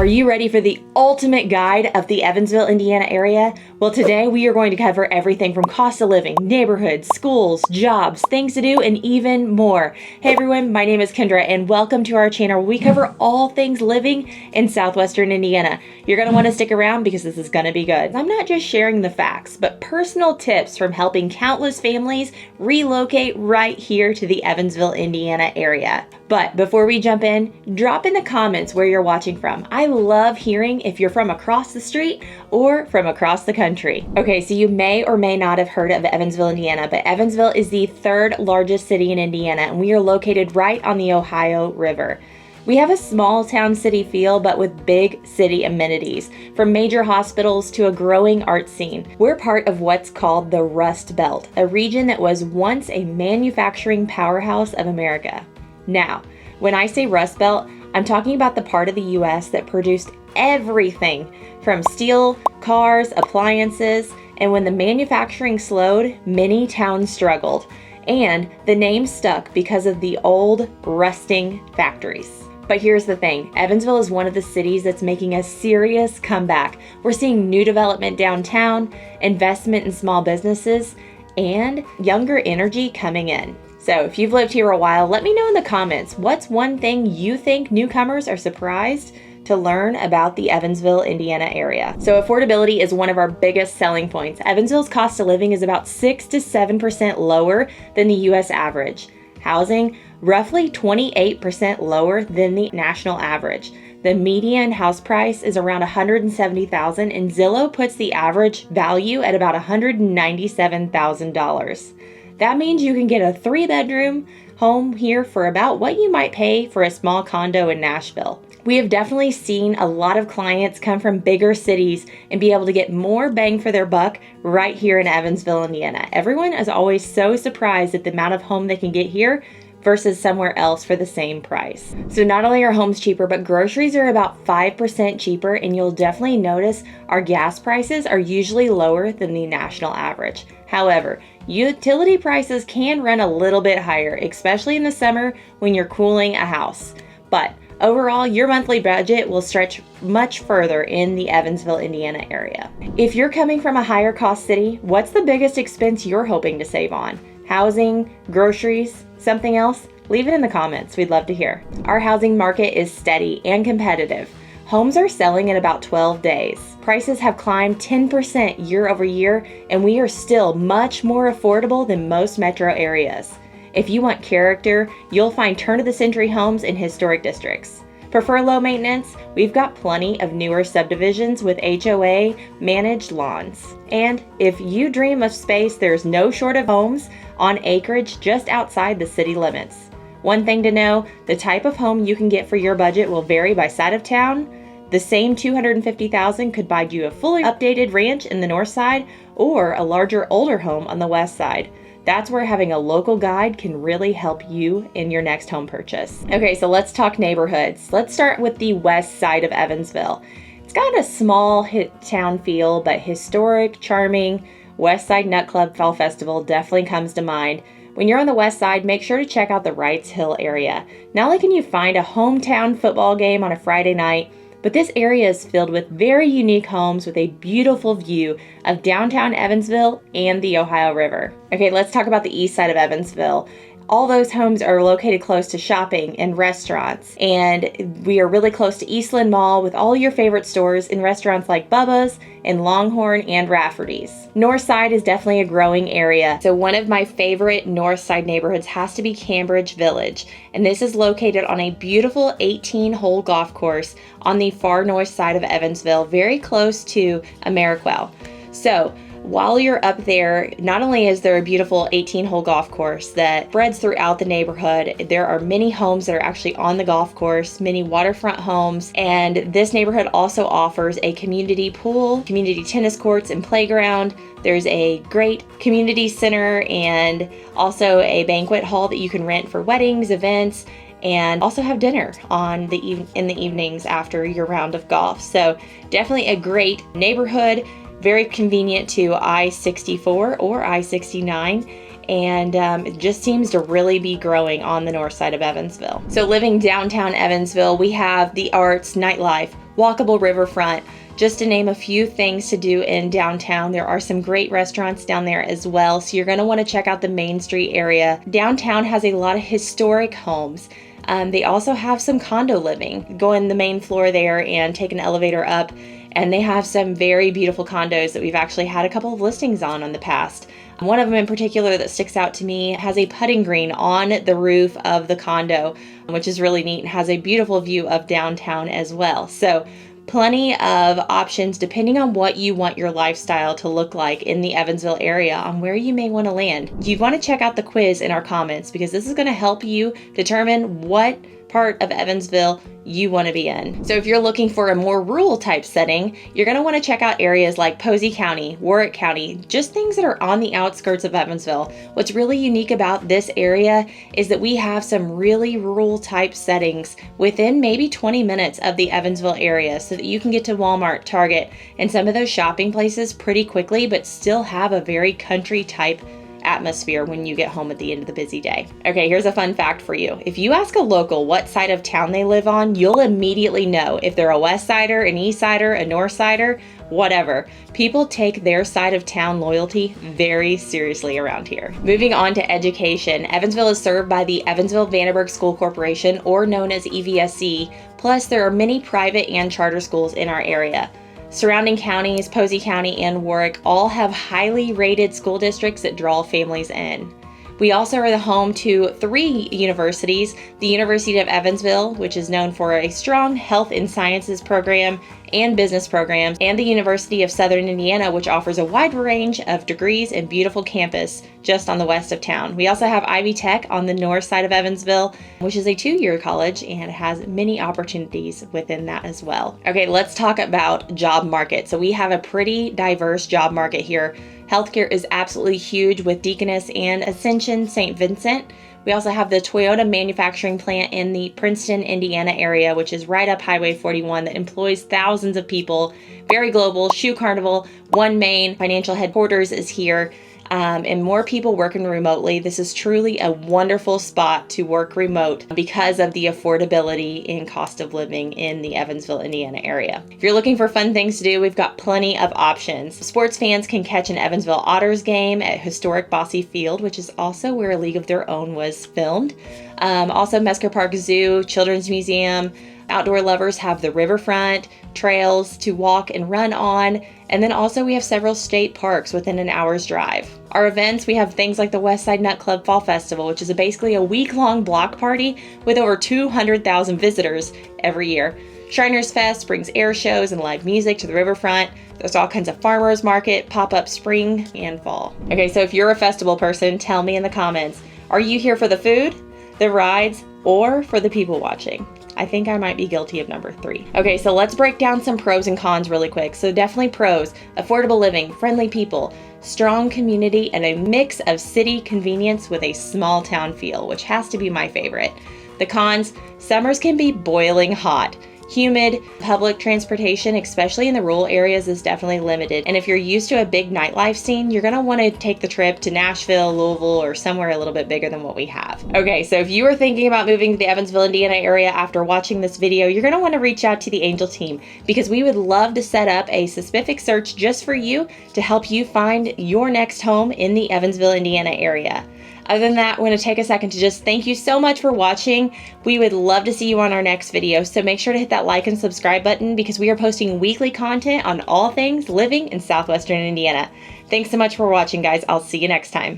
Are you ready for the ultimate guide of the Evansville, Indiana area? Well, today we are going to cover everything from cost of living, neighborhoods, schools, jobs, things to do, and even more. Hey everyone, my name is Kendra and welcome to our channel where we cover all things living in southwestern Indiana. You're going to want to stick around because this is going to be good. I'm not just sharing the facts, but personal tips from helping countless families relocate right here to the Evansville, Indiana area. But before we jump in, drop in the comments where you're watching from. I love hearing if you're from across the street or from across the country. Okay, so you may or may not have heard of Evansville, Indiana, but Evansville is the third largest city in Indiana, and we are located right on the Ohio River. We have a small town city feel, but with big city amenities, from major hospitals to a growing art scene. We're part of what's called the Rust Belt, a region that was once a manufacturing powerhouse of America. Now, when I say Rust Belt, I'm talking about the part of the U.S. that produced everything from steel, cars, appliances, and when the manufacturing slowed, many towns struggled. And the name stuck because of the old, rusting factories. But here's the thing, Evansville is one of the cities that's making a serious comeback. We're seeing new development downtown, investment in small businesses, and younger energy coming in. So if you've lived here a while, let me know in the comments, what's one thing you think newcomers are surprised to learn about the Evansville, Indiana area? So affordability is one of our biggest selling points. Evansville's cost of living is about 6 to 7% lower than the US average. Housing, roughly 28% lower than the national average. The median house price is around $170,000, and Zillow puts the average value at about $197,000. That means you can get a 3-bedroom home here for about what you might pay for a small condo in Nashville. We have definitely seen a lot of clients come from bigger cities and be able to get more bang for their buck right here in Evansville, Indiana. Everyone is always so surprised at the amount of home they can get here versus somewhere else for the same price. So not only are homes cheaper, but groceries are about 5% cheaper, and you'll definitely notice our gas prices are usually lower than the national average. However, utility prices can run a little bit higher, especially in the summer when you're cooling a house. But overall, your monthly budget will stretch much further in the Evansville, Indiana area. If you're coming from a higher cost city, what's the biggest expense you're hoping to save on? Housing, groceries, something else? Leave it in the comments. We'd love to hear. Our housing market is steady and competitive. Homes are selling in about 12 days. Prices have climbed 10% year over year, and we are still much more affordable than most metro areas. If you want character, you'll find turn-of-the-century homes in historic districts. Prefer low maintenance? We've got plenty of newer subdivisions with HOA managed lawns. And if you dream of space, there's no shortage of homes on acreage just outside the city limits. One thing to know, the type of home you can get for your budget will vary by side of town. The same $250,000 could buy you a fully updated ranch in the north side or a larger, older home on the west side. That's where having a local guide can really help you in your next home purchase. Okay, so let's talk neighborhoods. Let's start with the west side of Evansville. It's got a small town feel, but historic, charming. West Side Nut Club Fall Festival definitely comes to mind. When you're on the west side, make sure to check out the Wrights Hill area. Not only can you find a hometown football game on a Friday night, but this area is filled with very unique homes with a beautiful view of downtown Evansville and the Ohio River. Okay, let's talk about the east side of Evansville. All those homes are located close to shopping and restaurants, and we are really close to Eastland Mall with all your favorite stores and restaurants like Bubba's and Longhorn and Rafferty's. North side is definitely a growing area, so one of my favorite north side neighborhoods has to be Cambridge Village, and this is located on a beautiful 18-hole golf course on the far north side of Evansville, very close to Ameriquell. So while you're up there, not only is there a beautiful 18-hole golf course that spreads throughout the neighborhood, there are many homes that are actually on the golf course, many waterfront homes, and this neighborhood also offers a community pool, community tennis courts, and playground. There's a great community center and also a banquet hall that you can rent for weddings, events, and also have dinner in the evenings after your round of golf. So definitely a great neighborhood. Very convenient to I-64 or I-69, and it just seems to really be growing on the north side of Evansville. So living downtown Evansville, we have the arts, nightlife, walkable riverfront, just to name a few things to do in downtown. There are some great restaurants down there as well, so you're going to want to check out the Main Street area. Downtown has a lot of historic homes. They also have some condo living. Go in the main floor there and take an elevator up, and they have some very beautiful condos that we've actually had a couple of listings on the past. One of them in particular that sticks out to me has a putting green on the roof of the condo, which is really neat and has a beautiful view of downtown as well. So plenty of options depending on what you want your lifestyle to look like in the Evansville area on where you may want to land. You want to check out the quiz in our comments because this is going to help you determine what part of Evansville you want to be in. So if you're looking for a more rural type setting, you're going to want to check out areas like Posey County, Warwick County, just things that are on the outskirts of Evansville. What's really unique about this area is that we have some really rural type settings within maybe 20 minutes of the Evansville area so that you can get to Walmart, Target, and some of those shopping places pretty quickly, but still have a very country type atmosphere when you get home at the end of the busy day. Okay, here's a fun fact for you. If you ask a local what side of town they live on, you'll immediately know if they're a West Sider, an East Sider, a North Sider, whatever. People take their side of town loyalty very seriously around here. Moving on to education, Evansville is served by the Evansville-Vanderburgh School Corporation, or known as EVSC, plus there are many private and charter schools in our area. Surrounding counties, Posey County and Warwick, all have highly rated school districts that draw families in. We also are the home to 3 universities, the University of Evansville, which is known for a strong health and sciences program and business programs, and the University of Southern Indiana, which offers a wide range of degrees and beautiful campus just on the west of town. We also have Ivy Tech on the north side of Evansville, which is a 2-year college and has many opportunities within that as well. Okay, let's talk about job market. So we have a pretty diverse job market here. Healthcare is absolutely huge with Deaconess and Ascension St. Vincent. We also have the Toyota manufacturing plant in the Princeton, Indiana area, which is right up Highway 41 that employs thousands of people. Very global. Shoe Carnival, One Main financial headquarters is here. And more people working remotely. This is truly a wonderful spot to work remote because of the affordability and cost of living in the Evansville, Indiana area. If you're looking for fun things to do, we've got plenty of options. Sports fans can catch an Evansville Otters game at historic Bossy Field, which is also where A League of Their Own was filmed. Also Mesker Park Zoo, Children's Museum. Outdoor lovers have the riverfront, trails to walk and run on, and then also we have several state parks within an hour's drive. Our events, we have things like the Westside Nut Club Fall Festival, which is basically a week-long block party with over 200,000 visitors every year. Shriners Fest brings air shows and live music to the riverfront. There's all kinds of farmers market, pop-up spring and fall. Okay, so if you're a festival person, tell me in the comments, are you here for the food, the rides, or for the people watching? I think I might be guilty of number 3. Okay, so let's break down some pros and cons really quick. So definitely pros: affordable living, friendly people, strong community, and a mix of city convenience with a small town feel, which has to be my favorite. The cons: summers can be boiling hot. Humid, public transportation, especially in the rural areas, is definitely limited. And if you're used to a big nightlife scene, you're gonna wanna take the trip to Nashville, Louisville, or somewhere a little bit bigger than what we have. Okay, so if you are thinking about moving to the Evansville, Indiana area after watching this video, you're gonna wanna reach out to the Angel team because we would love to set up a specific search just for you to help you find your next home in the Evansville, Indiana area. Other than that, we're going to take a second to just thank you so much for watching. We would love to see you on our next video, so make sure to hit that like and subscribe button because we are posting weekly content on all things living in Southwestern Indiana. Thanks so much for watching, guys. I'll see you next time.